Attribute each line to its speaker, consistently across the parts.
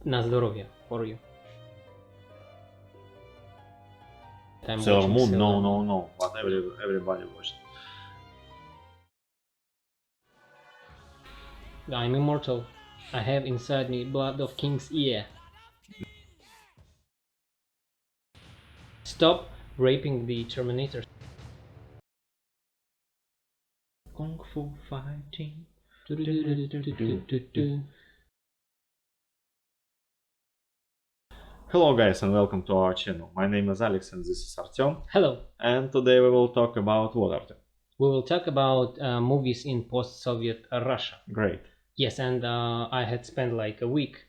Speaker 1: Na zdrowie for you. I'm
Speaker 2: Sailor
Speaker 1: watching
Speaker 2: Moon?
Speaker 1: Sailor
Speaker 2: No. But everybody watched.
Speaker 1: I'm immortal. I have inside me blood of king's ear. Stop raping the Terminator.
Speaker 2: Kung Fu fighting. Hello guys and welcome to our channel. My name is Alex and this is Artem.
Speaker 1: Hello.
Speaker 2: And today we will talk about what, Artem?
Speaker 1: We will talk about movies in post-Soviet Russia.
Speaker 2: Great.
Speaker 1: Yes, and I had spent like a week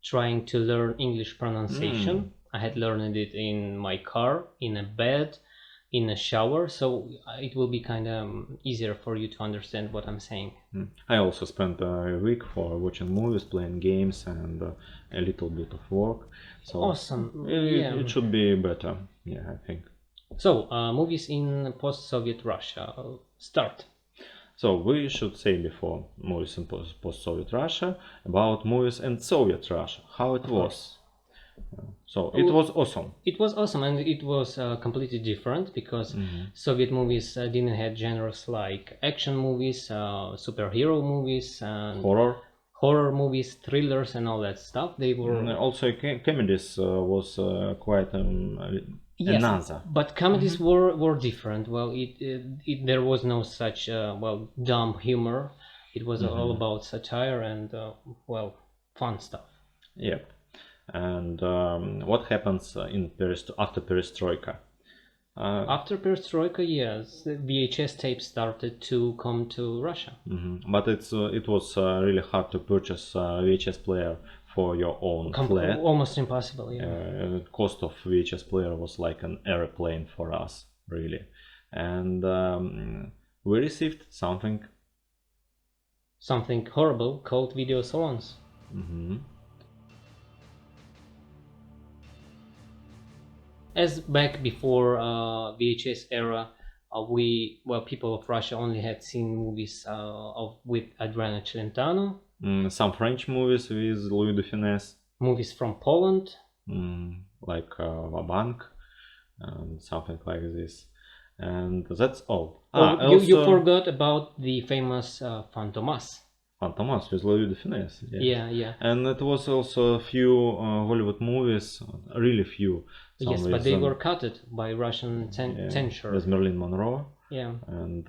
Speaker 1: trying to learn English pronunciation. I had learned it in my car, in a bed, in a shower, so it will be kind of easier for you to understand what I'm saying.
Speaker 2: I also spent a week for watching movies, playing games and a little bit of work. So
Speaker 1: Awesome.
Speaker 2: it should be better, yeah, I think.
Speaker 1: So, movies in post-Soviet Russia. Start.
Speaker 2: So we should say before movies in post-Soviet Russia about movies in Soviet Russia, how it was. So it was awesome.
Speaker 1: It was awesome, and it was completely different because Soviet movies didn't have genres like action movies, superhero movies, and horror movies, thrillers, and all that stuff. They were
Speaker 2: also comedies was quite another.
Speaker 1: But comedies were different. Well, there was no such dumb humor. It was all about satire and fun stuff.
Speaker 2: Yep. And what happens after Perestroika?
Speaker 1: After Perestroika, yes, VHS tapes started to come to Russia.
Speaker 2: But it was really hard to purchase a VHS player for your own flat.
Speaker 1: Almost impossible, yeah.
Speaker 2: The cost of VHS player was like an airplane for us, really. And we received something
Speaker 1: horrible called Video-salons. As back before VHS era, people of Russia only had seen movies with Adriano Celentano.
Speaker 2: Some French movies with Louis de Funès.
Speaker 1: Movies from Poland.
Speaker 2: Like Vabank and something like this. And that's all.
Speaker 1: You forgot about the famous Fantomas.
Speaker 2: Fantomas with Louis de Funès.
Speaker 1: Yeah.
Speaker 2: And it was also a few Hollywood movies, really few.
Speaker 1: Yes, but they were cutted by Russian censure.
Speaker 2: With Marilyn Monroe.
Speaker 1: Yeah.
Speaker 2: And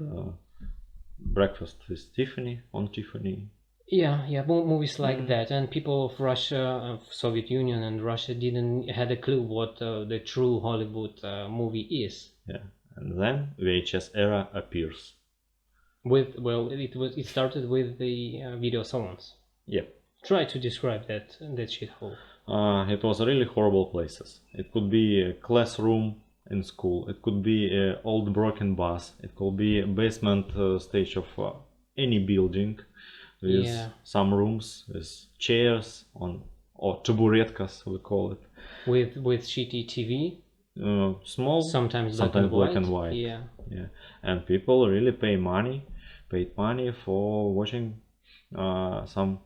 Speaker 2: Breakfast with Tiffany on Tiffany.
Speaker 1: Yeah, movies like that, and people of Russia, of Soviet Union and Russia didn't had a clue what the true Hollywood movie is.
Speaker 2: Yeah, and then VHS era appears.
Speaker 1: It started with the video salons.
Speaker 2: Yep.
Speaker 1: Try to describe that shithole.
Speaker 2: It was really horrible places. It could be a classroom in school. It could be an old broken bus. It could be a basement stage of any building with some rooms with chairs or taburetkas we call it.
Speaker 1: With shitty TV.
Speaker 2: Small,
Speaker 1: sometimes
Speaker 2: black and white.
Speaker 1: Yeah.
Speaker 2: And people really paid money for watching some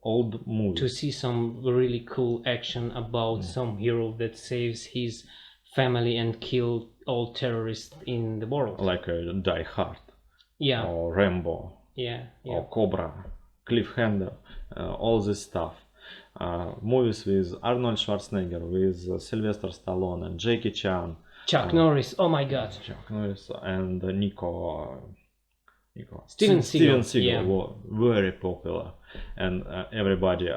Speaker 2: old movies.
Speaker 1: To see some really cool action about some hero that saves his family and killed all terrorists in the world.
Speaker 2: Like Die Hard.
Speaker 1: Yeah.
Speaker 2: Or Rambo.
Speaker 1: Yeah.
Speaker 2: Or Cobra, Cliffhanger, all this stuff. Movies with Arnold Schwarzenegger, with Sylvester Stallone and Jackie Chan.
Speaker 1: Chuck Norris, oh my god.
Speaker 2: Chuck Norris and
Speaker 1: Steven Seagal
Speaker 2: were very popular. And everybody,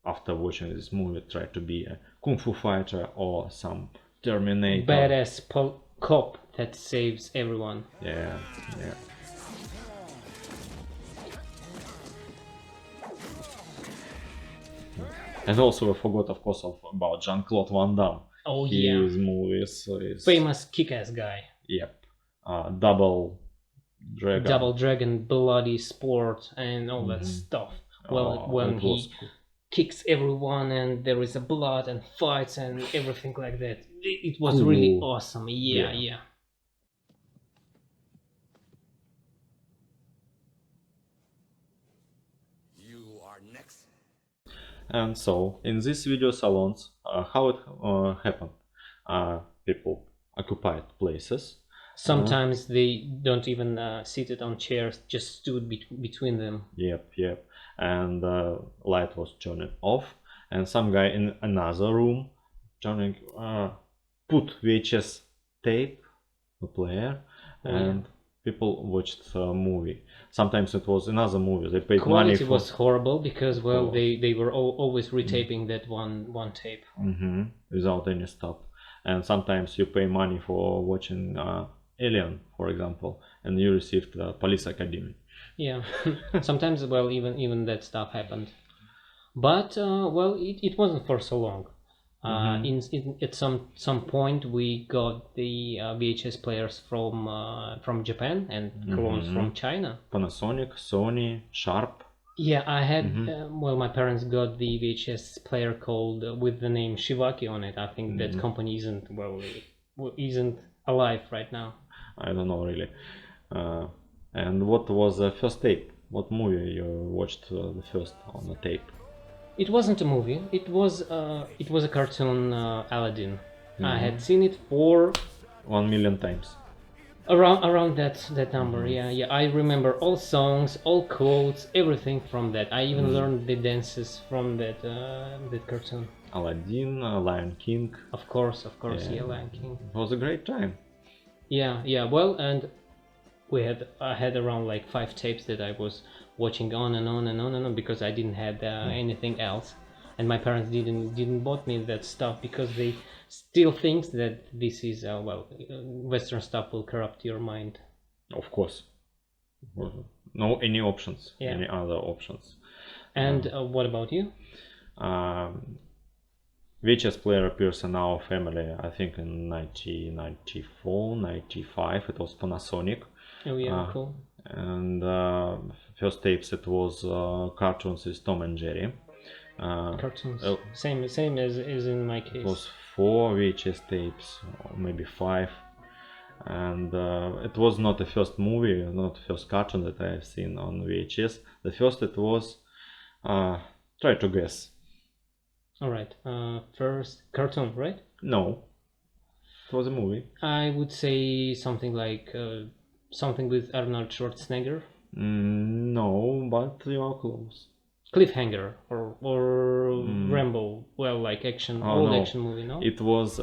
Speaker 2: after watching this movie, tried to be a kung fu fighter or some Terminator.
Speaker 1: Badass cop that saves everyone.
Speaker 2: Yeah. And also I forgot, of course, about Jean-Claude Van Damme.
Speaker 1: Oh,
Speaker 2: His movies is
Speaker 1: famous kick-ass guy.
Speaker 2: Yep. Double Dragon,
Speaker 1: Bloody Sport, and all that stuff. When he kicks everyone and there is a blood and fights and everything like that. It was really awesome. Yeah.
Speaker 3: You are next.
Speaker 2: And so in these video salons, how it happened? People occupied places.
Speaker 1: Sometimes they don't even sit it on chairs, just stood between them.
Speaker 2: Yep. And light was turned off, and some guy in another room turning put VHS tape, the player, and people watched a movie. Sometimes it was another movie. They paid money
Speaker 1: Quality
Speaker 2: for.
Speaker 1: was horrible because they were always retaping that one tape.
Speaker 2: Without any stop. And sometimes you pay money for watching Alien, for example, and you received Police Academy.
Speaker 1: Yeah, sometimes even that stuff happened, but it wasn't for so long. At some point we got the VHS players from Japan and clones from China.
Speaker 2: Panasonic, Sony, Sharp.
Speaker 1: Yeah, I had my parents got the VHS player called with the name Shivaki on it. I think that company isn't alive right now.
Speaker 2: I don't know really. And what was the first tape? What movie you watched the first on the tape?
Speaker 1: It wasn't a movie. It was a cartoon, Aladdin. I had seen it for
Speaker 2: 1 million times.
Speaker 1: around that number. Yeah. I remember all songs, all quotes, everything from that. I even learned the dances from that cartoon.
Speaker 2: Aladdin, Lion King.
Speaker 1: Of course, yeah, Lion King.
Speaker 2: It was a great time.
Speaker 1: Yeah. Well, and I had around like 5 tapes that I was watching on and on because I didn't have anything else, and my parents didn't bought me that stuff because they still think that this is Western stuff will corrupt your mind.
Speaker 2: Of course, no any options,
Speaker 1: Yeah.
Speaker 2: any other options.
Speaker 1: And what about you?
Speaker 2: VHS player appears in our family, I think in 1994, 95. It was Panasonic.
Speaker 1: Oh yeah, cool.
Speaker 2: And first tapes it was cartoons with Tom and Jerry.
Speaker 1: Cartoons. Same as in my case.
Speaker 2: It was 4 VHS tapes, or maybe 5. And it was not the first movie, not the first cartoon that I have seen on VHS. The first it was, try to guess.
Speaker 1: All right. First cartoon, right?
Speaker 2: No, it was a movie.
Speaker 1: I would say something like something with Arnold Schwarzenegger.
Speaker 2: No, but you are close.
Speaker 1: Cliffhanger or Rambo. Well, like action, old action movie, no?
Speaker 2: It was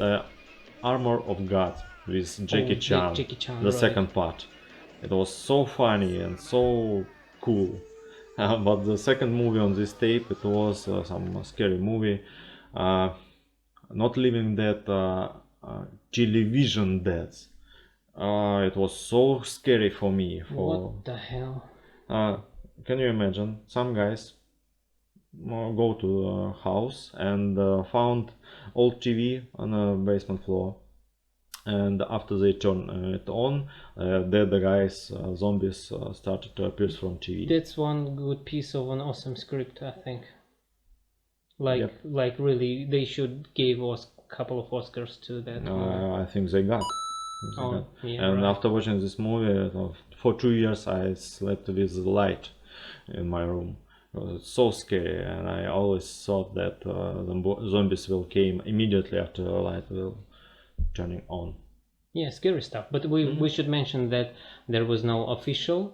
Speaker 2: Armor of God with Jackie Chan.
Speaker 1: Jackie Chan,
Speaker 2: the
Speaker 1: right.
Speaker 2: second part. It was so funny and so cool. But the second movie on this tape, it was some scary movie. Not Living Dead, Television Dead. It was so scary for me.
Speaker 1: What the hell?
Speaker 2: Can you imagine? Some guys go to a house and found old TV on a basement floor. And after they turn it on, the guys, zombies, started to appear from TV.
Speaker 1: That's one good piece of an awesome script, I think. Like really, they should give us a couple of Oscars to that movie.
Speaker 2: I think they got.
Speaker 1: Yeah,
Speaker 2: and
Speaker 1: right.
Speaker 2: after watching this movie, for 2 years I slept with the light in my room. It was so scary, and I always thought that the zombies will came immediately after the light will turning on.
Speaker 1: Yeah, scary stuff. But we should mention that there was no official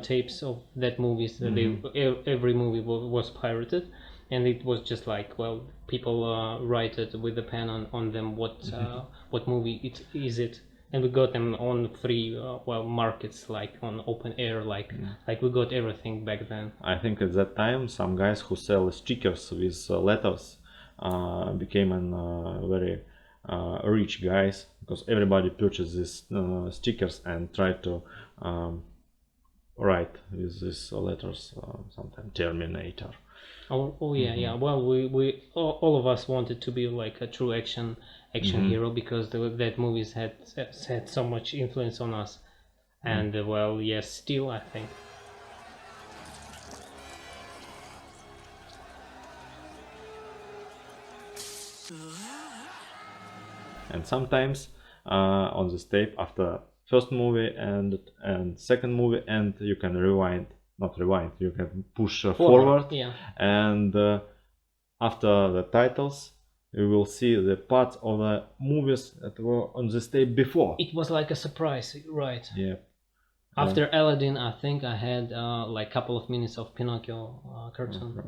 Speaker 1: tapes of that movies. Every movie was pirated, and it was just like, well, people write it with a pen on them what movie it is it, and we got them on free markets, like on open air, like we got everything back then.
Speaker 2: I think at that time some guys who sell stickers with letters became very rich guys, because everybody purchased these stickers and tried to write with these letters, sometimes Terminator.
Speaker 1: Oh yeah. Well, we all of us wanted to be like a true action hero, because that movies had so much influence on us, and yes, still I think.
Speaker 2: And sometimes on this tape, after first movie and second movie, and you can you can push forward,
Speaker 1: yeah.
Speaker 2: and after the titles, you will see the parts of the movies that were on the stage before.
Speaker 1: It was like a surprise, right?
Speaker 2: Yeah.
Speaker 1: After Aladdin, I think I had like couple of minutes of Pinocchio cartoon.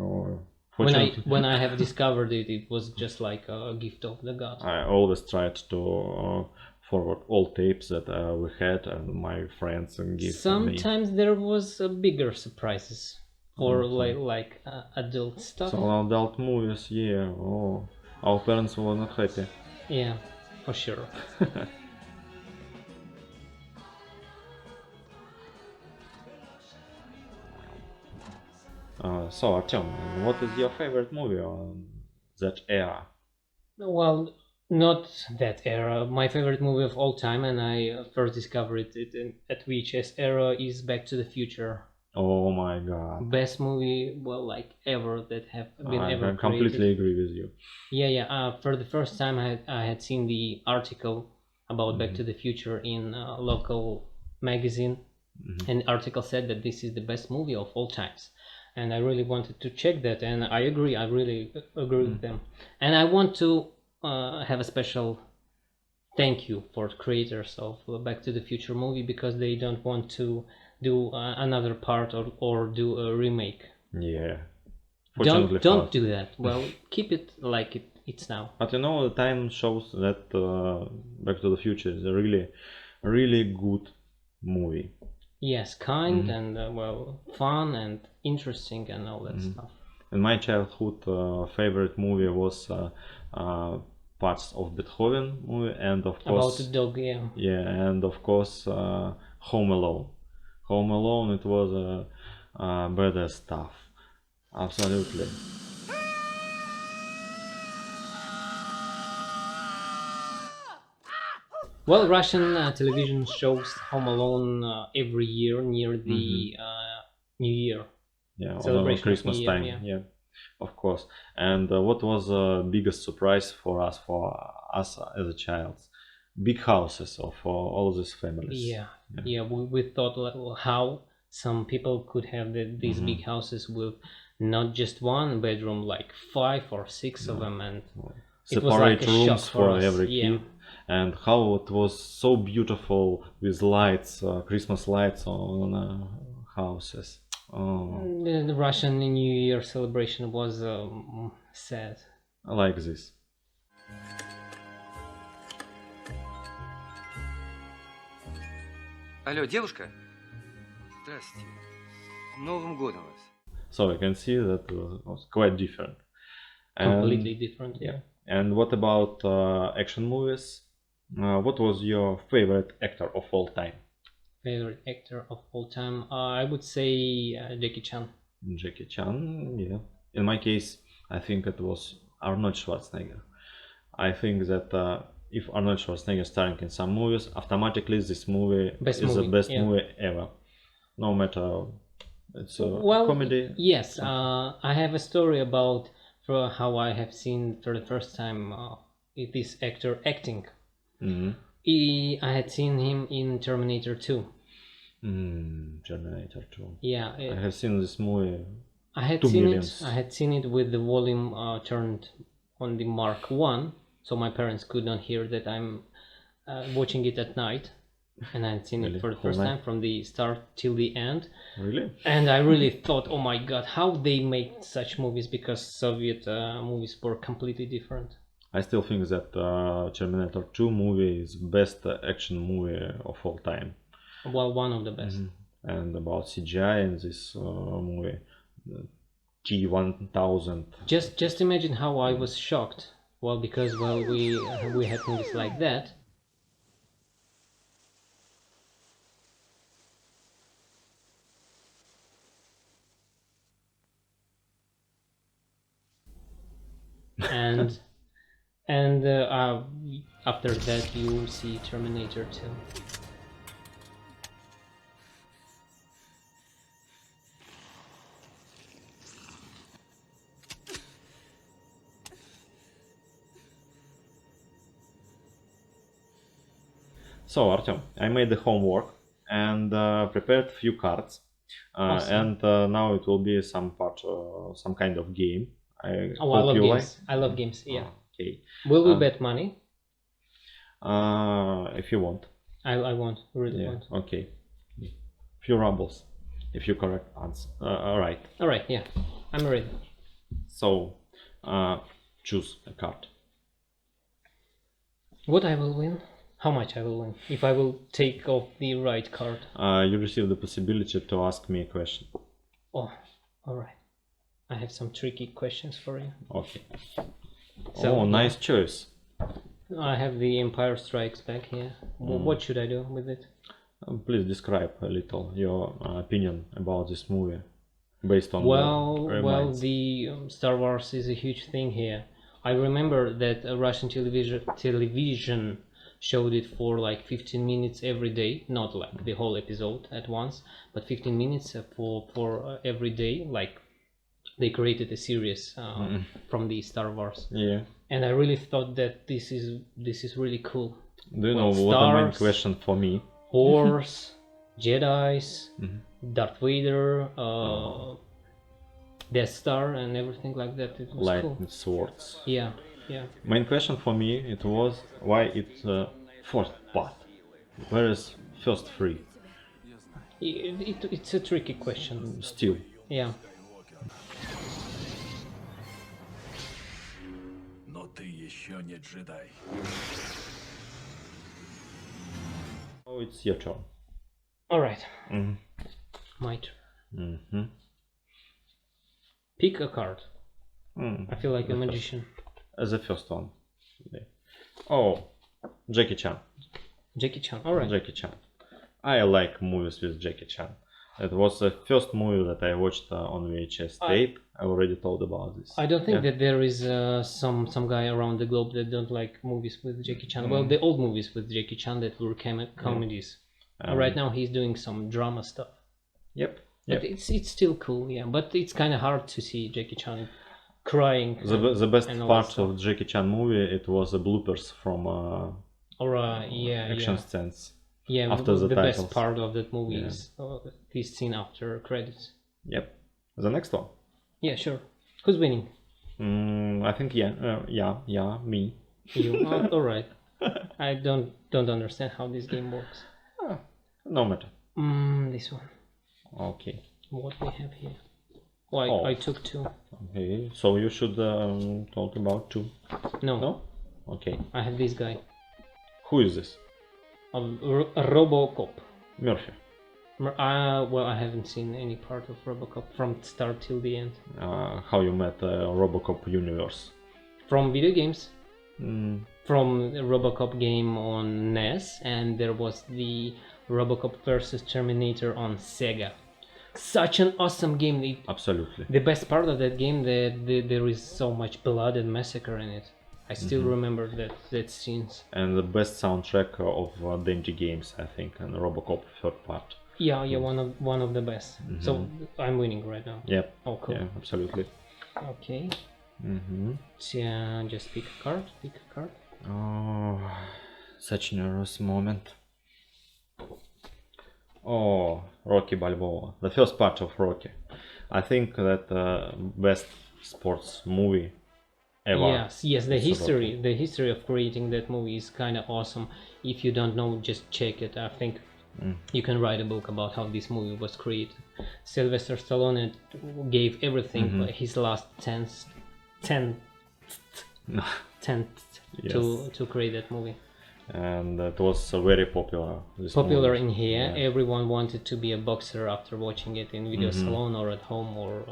Speaker 1: When I have discovered it, it was just like a gift of the god.
Speaker 2: I always tried to forward all tapes that we had and my friends give me.
Speaker 1: Sometimes there was bigger surprises or like adult stuff.
Speaker 2: So adult movies, yeah. Oh, our parents were not happy.
Speaker 1: Yeah, for sure.
Speaker 2: So Artem, what is your favorite movie on that era?
Speaker 1: Well, not that era. My favorite movie of all time, and I first discovered it at VHS era, is Back to the Future.
Speaker 2: Oh my god.
Speaker 1: Best movie, well, like ever that have been ever
Speaker 2: I completely agree with you.
Speaker 1: Yeah. For the first time, I had seen the article about Back to the Future in a local magazine, and the article said that this is the best movie of all times. And I really wanted to check that, and I agree. I really agree with them, and I want to have a special thank you for the creators of Back to the Future movie, because they don't want to do another part or do a remake.
Speaker 2: Yeah.
Speaker 1: Don't do that. Well, keep it like it's now.
Speaker 2: But you know, the time shows that Back to the Future is a really good movie.
Speaker 1: Yes, kind and well, fun and interesting and all that stuff.
Speaker 2: In my childhood, favorite movie was parts of Beethoven movie, and of course
Speaker 1: about the dog, yeah.
Speaker 2: Yeah, and of course Home Alone. Home Alone, it was better stuff. Absolutely.
Speaker 1: Well, Russian television shows Home Alone every year near the New Year.
Speaker 2: Yeah,
Speaker 1: Celebration of
Speaker 2: Christmas
Speaker 1: New Year,
Speaker 2: time.
Speaker 1: yeah.
Speaker 2: Yeah, of course. And what was the biggest surprise for us as a child? Big houses of all these families.
Speaker 1: Yeah. We thought like, well, how some people could have these big houses with not just one bedroom, like 5 or 6 of them, and it was like
Speaker 2: Separate
Speaker 1: a
Speaker 2: rooms
Speaker 1: shock
Speaker 2: for
Speaker 1: us.
Speaker 2: every kid, and how it was so beautiful with lights, Christmas lights on houses. Oh,
Speaker 1: The Russian New Year celebration was sad.
Speaker 2: I like this.
Speaker 3: Алло, девушка? Здравствуйте. С Новым годом вас.
Speaker 2: So you can see that it was quite different.
Speaker 1: Completely different, yeah.
Speaker 2: And what about action movies? What was your favorite actor of all time?
Speaker 1: Favorite actor of all time? I would say Jackie Chan.
Speaker 2: Jackie Chan, yeah. In my case, I think it was Arnold Schwarzenegger. I think that if Arnold Schwarzenegger starring in some movies, automatically this movie is the best movie ever. No matter it's a comedy.
Speaker 1: Yes, I have a story about how I have seen for the first time this actor acting. I had seen him in Terminator 2.
Speaker 2: Terminator 2.
Speaker 1: Yeah,
Speaker 2: I have seen this movie.
Speaker 1: I had seen it with the volume turned on the Mark 1, so my parents could not hear that I'm watching it at night, and I had seen it for the first time from the start till the end.
Speaker 2: Really?
Speaker 1: And I really thought, oh my god, how they make such movies, because Soviet movies were completely different.
Speaker 2: I still think that Terminator 2 movie is best action movie of all time.
Speaker 1: Well, one of the best.
Speaker 2: And about CGI in this movie, T-1000.
Speaker 1: Just imagine how I was shocked. Well, because we had movies like that. And after that you will see Terminator 2.
Speaker 2: So Artem, I made the homework and prepared few cards,
Speaker 1: Awesome.
Speaker 2: and now it will be some kind of game. I
Speaker 1: Oh, I
Speaker 2: hope
Speaker 1: love
Speaker 2: you
Speaker 1: games.
Speaker 2: like.
Speaker 1: I love games. Yeah.
Speaker 2: Okay.
Speaker 1: Will we bet money?
Speaker 2: If you want.
Speaker 1: I want. Really
Speaker 2: Yeah.
Speaker 1: want.
Speaker 2: Okay. Few rubles, if you correct answer. All right.
Speaker 1: All right. Yeah. I'm ready.
Speaker 2: So, choose a card.
Speaker 1: What I will win? How much I will win if I will take off the right card?
Speaker 2: You receive the possibility to ask me a question.
Speaker 1: Oh, all right. I have some tricky questions for you.
Speaker 2: Okay.
Speaker 1: So,
Speaker 2: Nice choice.
Speaker 1: I have the Empire Strikes Back here. What should I do with it?
Speaker 2: Please describe a little your opinion about this movie, based on
Speaker 1: Well,
Speaker 2: reminds.
Speaker 1: the Star Wars is a huge thing here. I remember that Russian television showed it for like 15 minutes every day, not like the whole episode at once, but 15 minutes for every day. Like they created a series from the Star Wars,
Speaker 2: Yeah.
Speaker 1: and I really thought that this is really cool.
Speaker 2: Do you
Speaker 1: Well,
Speaker 2: know what the main
Speaker 1: stars,
Speaker 2: question for me?
Speaker 1: Horse, Jedi's, Darth Vader, Death Star, and everything like that. It was
Speaker 2: Light
Speaker 1: cool.
Speaker 2: and swords.
Speaker 1: Yeah, yeah.
Speaker 2: Main question for me it was why it's fourth part, whereas first three.
Speaker 1: It's a tricky question.
Speaker 2: Still.
Speaker 1: Yeah.
Speaker 4: Но ты еще не джедай.
Speaker 2: Oh, it's your turn.
Speaker 1: All right.
Speaker 2: Mm-hmm.
Speaker 1: My turn.
Speaker 2: Mm-hmm.
Speaker 1: Pick a card. I feel like a magician.
Speaker 2: As the first one. Oh, Jackie Chan.
Speaker 1: Jackie Chan. All right.
Speaker 2: Jackie Chan. I like movies with Jackie Chan. It was the first movie that I watched on VHS tape. I already told about this.
Speaker 1: I don't think that there is some guy around the globe that don't like movies with Jackie Chan. Well, the old movies with Jackie Chan that were comedies. Right now he's doing some drama stuff.
Speaker 2: Yep.
Speaker 1: But it's still cool, yeah. But it's kind of hard to see Jackie Chan crying.
Speaker 2: The best
Speaker 1: and all
Speaker 2: part
Speaker 1: that stuff.
Speaker 2: of Jackie Chan movie it was the bloopers from action scenes.
Speaker 1: Yeah,
Speaker 2: after the
Speaker 1: best
Speaker 2: titles.
Speaker 1: part of that movie is this scene after credits.
Speaker 2: Yep. The next one.
Speaker 1: Yeah, sure. Who's winning?
Speaker 2: I think me.
Speaker 1: You. All right. I don't understand how this game works.
Speaker 2: No matter.
Speaker 1: This one.
Speaker 2: Okay.
Speaker 1: What we have here? Oh, I took two.
Speaker 2: Okay. So you should talk about two.
Speaker 1: No.
Speaker 2: No. Okay.
Speaker 1: I have this guy.
Speaker 2: Who is this?
Speaker 1: Robocop.
Speaker 2: Murphy.
Speaker 1: Well, I haven't seen any part of Robocop from start till the end.
Speaker 2: How you met Robocop universe?
Speaker 1: From video games.
Speaker 2: Mm.
Speaker 1: From the Robocop game on NES, and there was the Robocop versus Terminator on Sega. Such an awesome game.
Speaker 2: Absolutely.
Speaker 1: The best part of that game that there is so much blood and massacre in it. I still remember that scenes.
Speaker 2: And the best soundtrack of Denji games, I think, and Robocop third part.
Speaker 1: Yeah, one of the best. So I'm winning right now.
Speaker 2: Yep.
Speaker 1: Oh, cool.
Speaker 2: Yeah, absolutely.
Speaker 1: Okay.
Speaker 2: Mm-hmm.
Speaker 1: So, just pick a card. Pick a card.
Speaker 2: Oh, such a nervous moment. Oh, Rocky Balboa. The first part of Rocky. I think that best sports movie ever.
Speaker 1: Yes. The history of creating that movie is kind of awesome. If you don't know, just check it. I think you can write a book about how this movie was created. Sylvester Stallone gave everything his last tenth
Speaker 2: Yes.
Speaker 1: to create that movie.
Speaker 2: And it was very popular.
Speaker 1: Popular
Speaker 2: movie.
Speaker 1: in here.
Speaker 2: Yeah.
Speaker 1: Everyone wanted to be a boxer after watching it in Video-salon or at home, or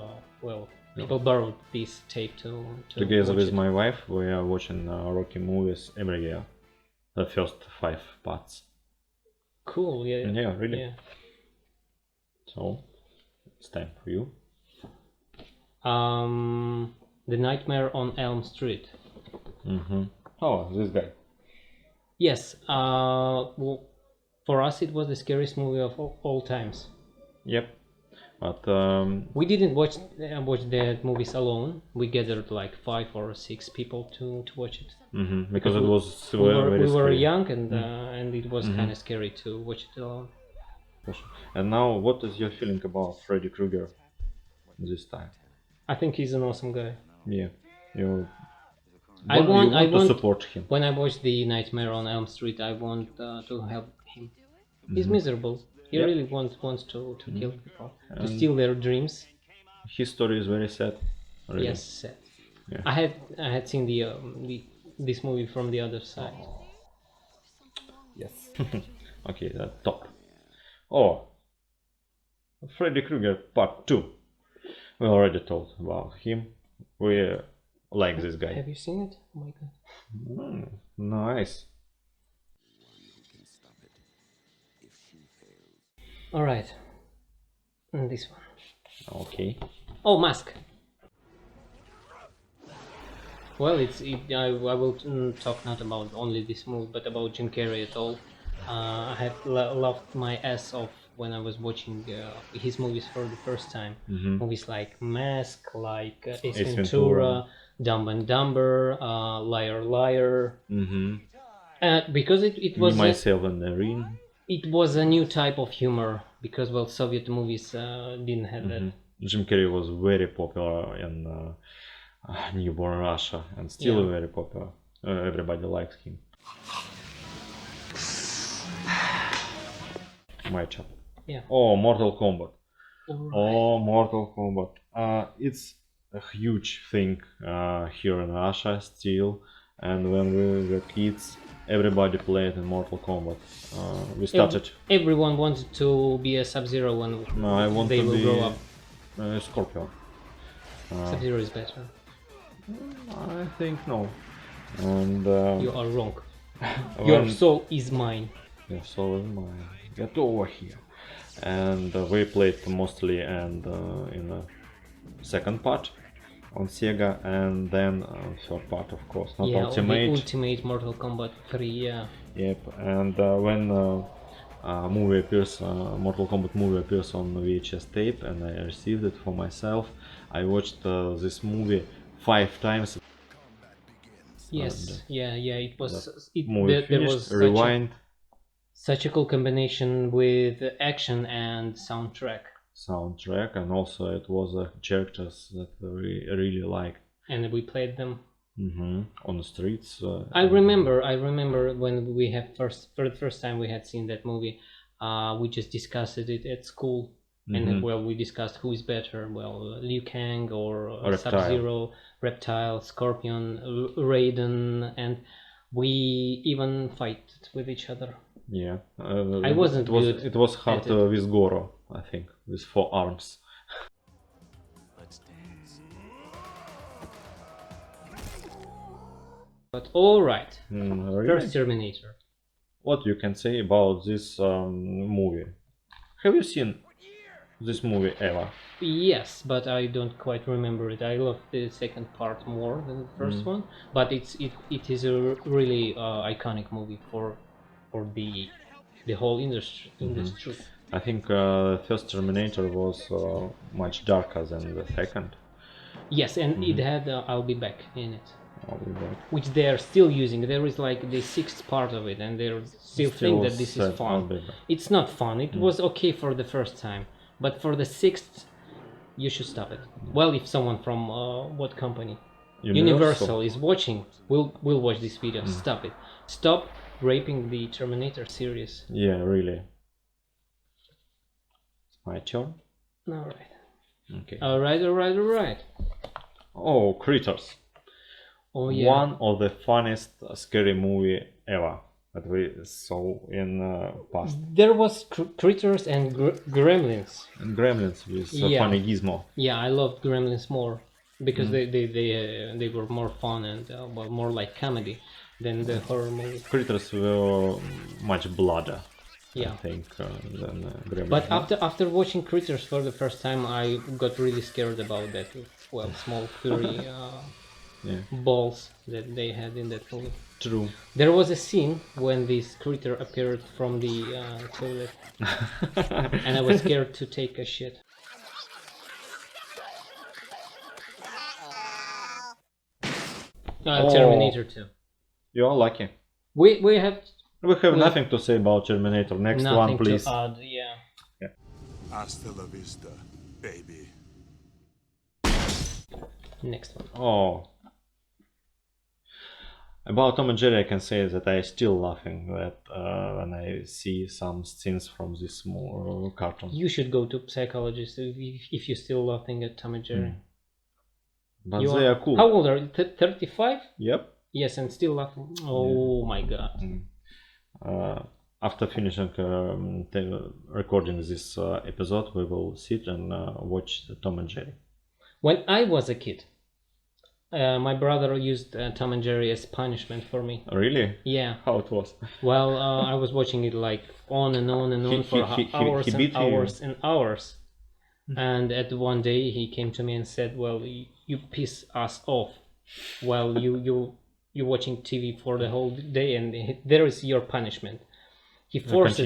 Speaker 1: people borrowed this tape to
Speaker 2: Together
Speaker 1: watch
Speaker 2: with
Speaker 1: it.
Speaker 2: my wife, we are watching Rocky movies every year. The first 5 parts.
Speaker 1: Cool, yeah.
Speaker 2: Yeah, really.
Speaker 1: Yeah.
Speaker 2: So, it's time for you.
Speaker 1: The Nightmare on Elm Street.
Speaker 2: Oh, this guy.
Speaker 1: Yes. Well, for us, it was the scariest movie of all times.
Speaker 2: Yep. But
Speaker 1: We didn't watch the movies alone. We gathered like 5 or 6 people to watch it.
Speaker 2: because it was
Speaker 1: We
Speaker 2: very
Speaker 1: were
Speaker 2: scary.
Speaker 1: young and it was kind of scary to watch it alone.
Speaker 2: And now, what is your feeling about Freddy Krueger this time?
Speaker 1: I think he's an awesome guy.
Speaker 2: Yeah, you
Speaker 1: I want
Speaker 2: to support him.
Speaker 1: when I watch the Nightmare on Elm Street, I want to help him. He's
Speaker 2: Mm-hmm.
Speaker 1: miserable. He
Speaker 2: Yep.
Speaker 1: really wants to kill people, to
Speaker 2: And
Speaker 1: steal their dreams.
Speaker 2: his story is very sad. Really.
Speaker 1: Yes, sad.
Speaker 2: Yeah.
Speaker 1: I had seen this movie from the other side.
Speaker 2: Yes. Okay, that's top. Oh, Freddy Krueger Part 2. We already talked about him. We like this guy.
Speaker 1: Have you seen it? Oh my god.
Speaker 2: Nice.
Speaker 1: All right. And this one.
Speaker 2: Okay.
Speaker 1: Oh, Mask. Well, I will talk not about only this movie, but about Jim Carrey at all. I had loved my ass off when I was watching his movies for the first time. Movies like Mask, like Ace Ventura, Dumb and Dumber, Liar Liar. Because it was
Speaker 2: Myself and the Ring.
Speaker 1: it was a new type of humor, because well, Soviet movies didn't have that.
Speaker 2: Jim Carrey was very popular in newborn Russia and still
Speaker 1: Yeah.
Speaker 2: very popular. Everybody likes him. My chap.
Speaker 1: Yeah.
Speaker 2: Oh, Mortal Kombat.
Speaker 1: Alright.
Speaker 2: Oh, Mortal Kombat. It's a huge thing here in Russia still. And when we were kids, everybody played in Mortal Kombat. We started.
Speaker 1: Everyone wanted to be a Sub-Zero when
Speaker 2: I want
Speaker 1: they
Speaker 2: to
Speaker 1: will
Speaker 2: be
Speaker 1: grow up.
Speaker 2: Scorpion.
Speaker 1: Sub-Zero is better.
Speaker 2: I think no. And
Speaker 1: You are wrong. Your
Speaker 2: when-
Speaker 1: soul is mine.
Speaker 2: Yeah, so get over here. And we played mostly and in the second part on Sega, and then third part, of course, not
Speaker 1: Yeah,
Speaker 2: Ultimate.
Speaker 1: the Ultimate Mortal Kombat 3, yeah.
Speaker 2: Yep. And when movie appears, Mortal Kombat movie appears on VHS tape, and I received it for myself. I watched this movie 5 times.
Speaker 1: Yes, yeah, it was.
Speaker 2: Movie
Speaker 1: There
Speaker 2: finished,
Speaker 1: was
Speaker 2: rewind.
Speaker 1: such a cool combination with action and soundtrack,
Speaker 2: And also it was characters that we really liked.
Speaker 1: and we played them.
Speaker 2: On the streets.
Speaker 1: I remember when we have for the first time we had seen that movie. We just discussed it at school, and well, we discussed who is better. Well, Liu Kang or
Speaker 2: Reptile.
Speaker 1: Sub-Zero, Reptile, Scorpion, Raiden, and we even fight with each other.
Speaker 2: Yeah.
Speaker 1: I wasn't good
Speaker 2: It was hard
Speaker 1: at it.
Speaker 2: with Goro, I think, with 4 arms.
Speaker 4: Let's dance.
Speaker 1: But all right,
Speaker 2: Really?
Speaker 1: first Terminator.
Speaker 2: What you can say about this movie? Have you seen this movie ever?
Speaker 1: Yes, but I don't quite remember it. I love the second part more than the first one, but it is a really iconic movie for the whole industry.
Speaker 2: I think first Terminator was much darker than the second.
Speaker 1: Yes, and it had I'll Be Back in it,
Speaker 2: I'll be back.
Speaker 1: which they are still using. There is like the 6th part of it, and they still think that this
Speaker 2: said
Speaker 1: is
Speaker 2: I'll
Speaker 1: fun.
Speaker 2: be back.
Speaker 1: It's not fun. It was okay for the first time, but for the 6th, you should stop it. Well, if someone from what company? Universal is watching, we'll watch this video. Stop it. Stop raping the Terminator series.
Speaker 2: Yeah, really. My turn.
Speaker 1: Alright.
Speaker 2: Okay.
Speaker 1: Alright.
Speaker 2: Oh, Critters.
Speaker 1: Oh yeah.
Speaker 2: One of the funniest scary movie ever that we saw in past.
Speaker 1: There was Critters and Gremlins.
Speaker 2: And Gremlins with
Speaker 1: Yeah.
Speaker 2: funny gizmo.
Speaker 1: Yeah, I loved Gremlins more because they were more fun and well, more like comedy than the horror movie.
Speaker 2: Critters were much bloodier,
Speaker 1: Yeah.
Speaker 2: I think, than Gremlins.
Speaker 1: But after watching Critters for the first time, I got really scared about that. Well, small furry
Speaker 2: Yeah.
Speaker 1: balls that they had in that movie.
Speaker 2: True.
Speaker 1: There was a scene when this critter appeared from the toilet, and I was scared to take a shit. Terminator 2.
Speaker 2: You're lucky.
Speaker 1: We have
Speaker 2: We have nothing to say about Terminator. Next
Speaker 1: nothing
Speaker 2: one, please.
Speaker 1: to add. Yeah.
Speaker 4: Hasta la vista, baby.
Speaker 1: Next one.
Speaker 2: Oh. About Tom and Jerry, I can say that I still laughing that when I see some scenes from this small cartoon.
Speaker 1: You should go to psychologist if you're still laughing at Tom and Jerry.
Speaker 2: But they are cool.
Speaker 1: How old are you? 35?
Speaker 2: Yep.
Speaker 1: Yes, and still laughing. Oh my god.
Speaker 2: After finishing recording this episode, we will sit and watch Tom and Jerry.
Speaker 1: When I was a kid, my brother used Tom and Jerry as punishment for me.
Speaker 2: Really?
Speaker 1: Yeah.
Speaker 2: How it was?
Speaker 1: Well, I was watching it like on and on and on for hours and hours and hours. And at one day he came to me and said, "Well, you piss us off. Well, you're watching TV for the whole day, and there is your punishment." He forced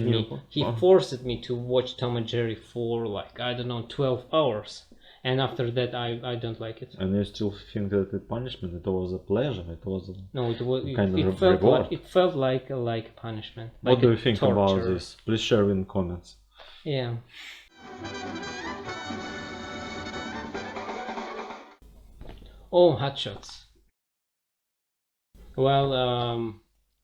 Speaker 1: me to watch Tom and Jerry for like, I don't know, 12 hours. And after that, I don't like it.
Speaker 2: And you still think that the punishment, it was a pleasure? It was
Speaker 1: reward. It felt like punishment.
Speaker 2: What do you think about this? Please share in comments.
Speaker 1: Yeah. Oh, Hot Shots. Well,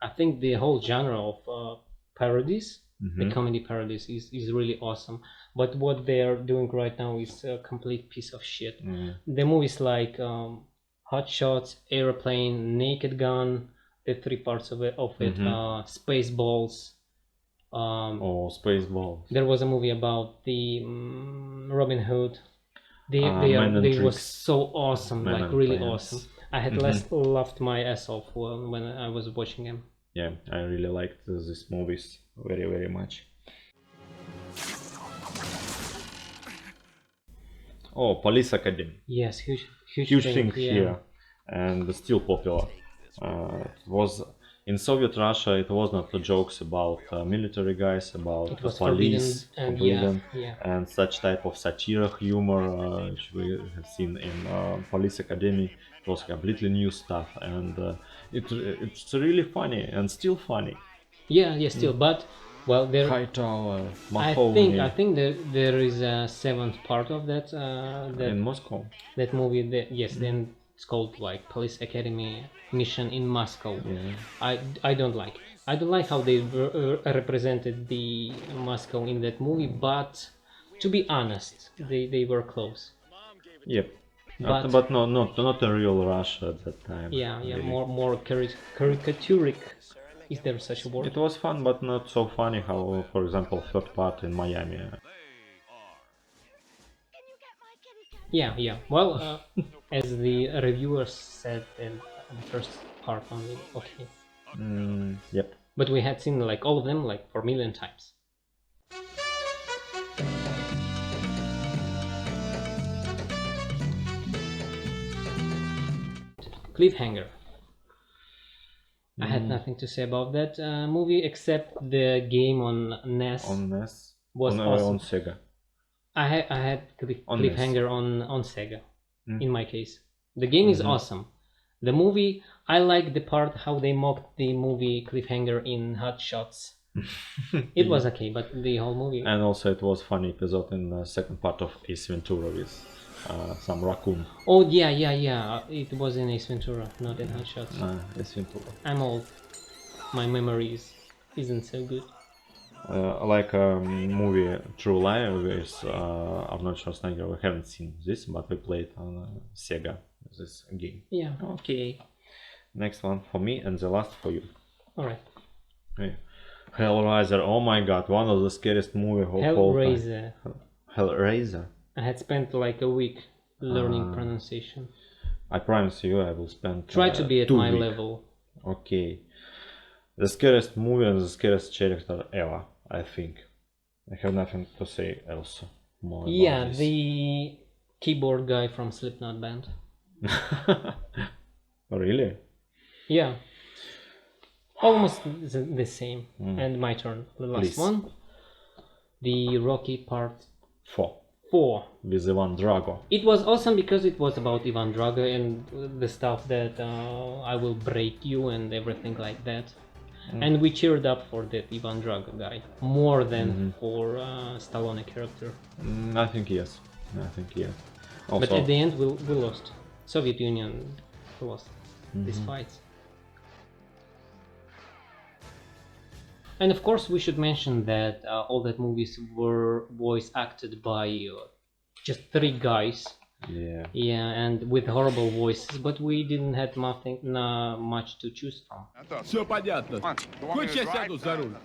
Speaker 1: I think the whole genre of parodies, the comedy parodies, is really awesome. But what they are doing right now is a complete piece of shit. The movies like Hot Shots, Airplane, Naked Gun, the three parts of it, Spaceballs.
Speaker 2: Spaceballs.
Speaker 1: There was a movie about the Robin Hood. They were so awesome, like really awesome. I had laughed my ass off when I was watching them.
Speaker 2: Yeah, I really liked these movies very, very much. Oh, Police Academy.
Speaker 1: Yes, huge
Speaker 2: thing here, and still popular. It was in Soviet Russia. It was not the jokes about military guys, about the police, forbidden, and such type of satire humor which we have seen in Police Academy. It was completely new stuff, and it's really funny and still funny.
Speaker 1: Yeah, still, but well, there.
Speaker 2: Hightower,
Speaker 1: I think there is a seventh part of that.
Speaker 2: In Moscow.
Speaker 1: That movie, then it's called like Police Academy Mission in Moscow.
Speaker 2: Yeah.
Speaker 1: I don't like it. I don't like how they represented the Moscow in that movie, but to be honest, they were close.
Speaker 2: Yep. But no, not a real Russia at that time.
Speaker 1: Yeah, really. more caricaturic. Is there such a word?
Speaker 2: It was fun, but not so funny how, for example, third part in Miami.
Speaker 1: Yeah. Well, as the reviewers said in the first part only, okay.
Speaker 2: Yep.
Speaker 1: But we had seen like all of them like for a million times. Cliffhanger. I had nothing to say about that movie except the game on NES.
Speaker 2: On NES?
Speaker 1: Was awesome.
Speaker 2: On Sega.
Speaker 1: I had Cliffhanger on Sega, in my case. The game is awesome. The movie, I like the part how they mocked the movie Cliffhanger in Hot Shots. It was okay, but the whole movie...
Speaker 2: And also it was funny episode in the second part of Ace Ventura with some raccoon.
Speaker 1: Oh yeah. It was in Ace Ventura, not in Hot Shots.
Speaker 2: Ace Ventura.
Speaker 1: I'm old. My memory isn't so good.
Speaker 2: Like movie True Lie with Arnold Schwarzenegger. We haven't seen this, but we played on Sega this game.
Speaker 1: Yeah. Okay.
Speaker 2: Next one for me and the last for you.
Speaker 1: Alright.
Speaker 2: Yeah. Hellraiser. Oh my god, one of the scariest movie of all time. Hellraiser.
Speaker 1: I had spent like a week learning pronunciation.
Speaker 2: I promise you I will spend
Speaker 1: Try to be at my level.
Speaker 2: Okay. The scariest movie and the scariest character ever, I think. I have nothing to say else more about this.
Speaker 1: The keyboard guy from Slipknot band.
Speaker 2: Really?
Speaker 1: Yeah. Almost the same. And my turn. The last one. The Rocky Part 4.
Speaker 2: With Ivan Drago.
Speaker 1: It was awesome because it was about Ivan Drago and the stuff that I will break you and everything like that. And we cheered up for that Ivan Drago guy more than for Stallone character.
Speaker 2: I think yes. Also,
Speaker 1: but at the end we lost. Soviet Union lost these fights. And of course, we should mention that all that movies were voice acted by just 3 guys. Yeah, and with horrible voices, but we didn't have much to choose from.
Speaker 5: Все понятно. Хочешь, я сяду за руль?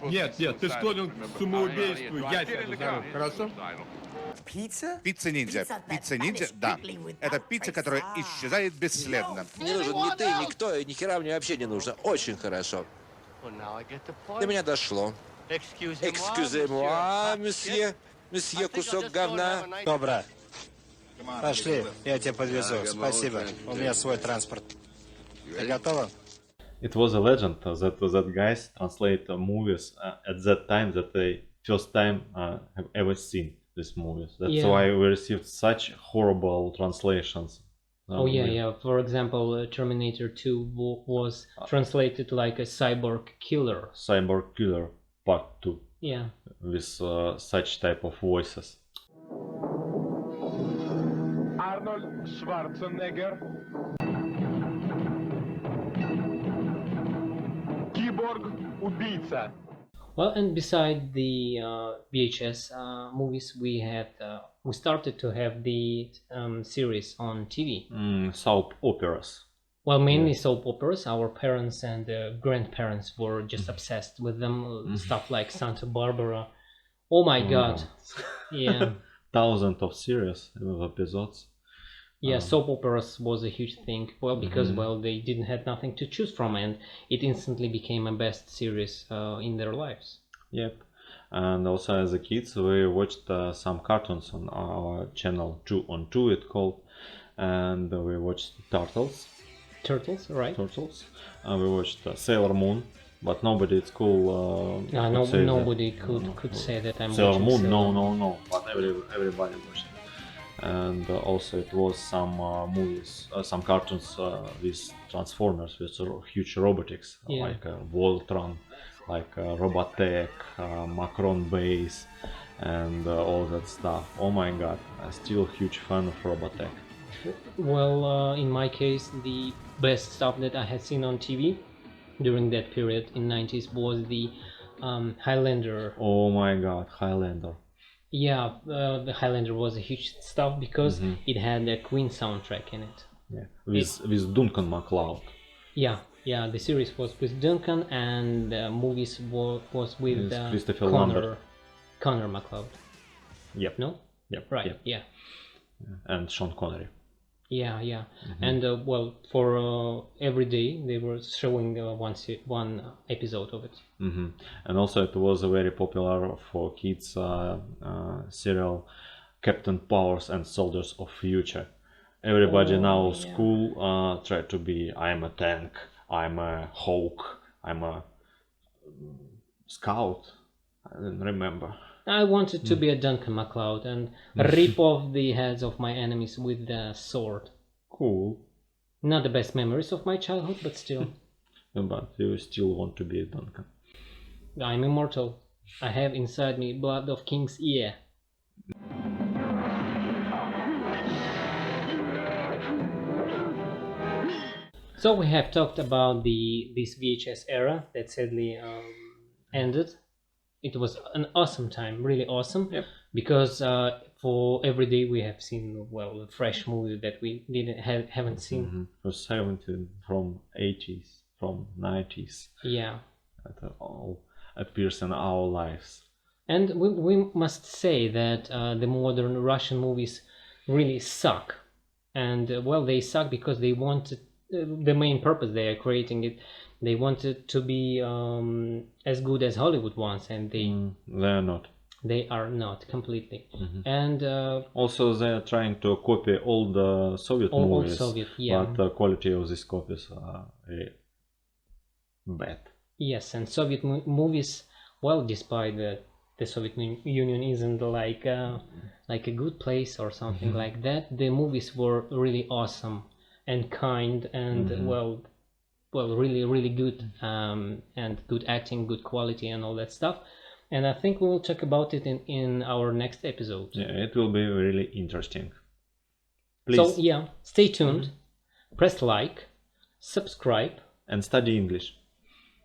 Speaker 5: Нет, нет, ты склонен к самоубийству, я сяду за руль, хорошо?
Speaker 6: Пицца-ниндзя. Пицца-ниндзя, да. Это пицца, которая исчезает бесследно.
Speaker 7: Не нужен ни ты, никто, и ни хера мне вообще не нужно. Очень хорошо. До меня дошло. Экскюзе-муа, месье. Месье, кусок говна.
Speaker 8: Добро. Пошли, я тебя подвезу. Спасибо, у меня свой транспорт. Ты готова?
Speaker 2: It was a legend that guys translate movies at that time that they first time have ever seen these movies. That's why we received such horrible translations.
Speaker 1: Yeah. For example, Terminator 2 was translated like a cyborg killer.
Speaker 2: Cyborg Killer Part 2.
Speaker 1: Yeah.
Speaker 2: With such type of voices.
Speaker 5: Арнольд Шварценеггер. Киборг-убийца.
Speaker 1: Well, and beside the VHS movies, we started to have the series on TV.
Speaker 2: Soap operas.
Speaker 1: Well, mainly soap operas. Our parents and grandparents were just obsessed with them. Stuff like Santa Barbara. Oh my God! Yeah.
Speaker 2: Thousands of series of episodes.
Speaker 1: Yeah, soap operas was a huge thing. Well, because they didn't have nothing to choose from, and it instantly became a best series in their lives.
Speaker 2: Yep. And also as a kids, we watched some cartoons on our channel 2 on 2 it called, and we watched Turtles.
Speaker 1: Turtles, right?
Speaker 2: Turtles. We watched Sailor Moon, but nobody at school
Speaker 1: nobody could say that I'm
Speaker 2: Sailor
Speaker 1: watching
Speaker 2: Moon.
Speaker 1: Sailor
Speaker 2: No. But everybody watched it. And also it was some movies, some cartoons with Transformers, with huge robotics, like Voltron, like Robotech, Macron Base, and all that stuff. Oh my God, I'm still a huge fan of Robotech.
Speaker 1: Well, in my case, the best stuff that I had seen on TV during that period in 90s was the Highlander.
Speaker 2: Oh my God, Highlander.
Speaker 1: Yeah, the Highlander was a huge stuff because it had a Queen soundtrack in it.
Speaker 2: Yeah, with Duncan MacLeod.
Speaker 1: Yeah, the series was with Duncan, and the movies was with
Speaker 2: Christopher Lambert.
Speaker 1: Connor MacLeod.
Speaker 2: Yep.
Speaker 1: No?
Speaker 2: Yep.
Speaker 1: Right.
Speaker 2: Yep.
Speaker 1: Yeah.
Speaker 2: And Sean Connery.
Speaker 1: Yeah. And for every day they were showing one episode of it.
Speaker 2: And also it was a very popular for kids serial Captain Powers and Soldiers of Future. Everybody now school try to be, I'm a tank, I'm a hawk, I'm a scout. I don't remember.
Speaker 1: I wanted to be a Duncan MacLeod and rip off the heads of my enemies with the sword.
Speaker 2: Cool.
Speaker 1: Not the best memories of my childhood, but still.
Speaker 2: But you still want to be a Duncan.
Speaker 1: I'm immortal. I have inside me blood of king's ear. So we have talked about this VHS era that sadly ended. It was an awesome time, really awesome.
Speaker 2: Yep.
Speaker 1: Because for every day we have seen a fresh movie that we haven't seen.
Speaker 2: From 70s, from 80s, from 90s.
Speaker 1: Yeah.
Speaker 2: That all appears in our lives.
Speaker 1: And we must say that the modern Russian movies really suck. And they suck because they wanted the main purpose they are creating it. They wanted to be as good as Hollywood wants, and they
Speaker 2: are not.
Speaker 1: They are not completely. And
Speaker 2: also they are trying to copy all the Soviet movies, but the quality of these copies are very bad.
Speaker 1: Yes, and Soviet movies, despite the Soviet Union isn't like a good place or something like that, the movies were really awesome and kind and really, really good, and good acting, good quality, and all that stuff. And I think we will talk about it in our next episode.
Speaker 2: Yeah, it will be really interesting. Please.
Speaker 1: So yeah, stay tuned, press like, subscribe,
Speaker 2: And study English.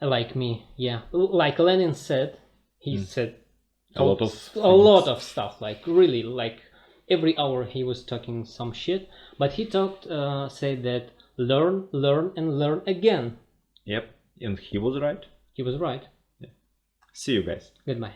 Speaker 1: like me. Yeah, like Lenin said, he said
Speaker 2: A lot of
Speaker 1: a lot of stuff. Like really, like every hour he was talking some shit. But he said that learn, learn, and learn again.
Speaker 2: Yep, and he was right.
Speaker 1: He was right.
Speaker 2: See you guys.
Speaker 1: Goodbye.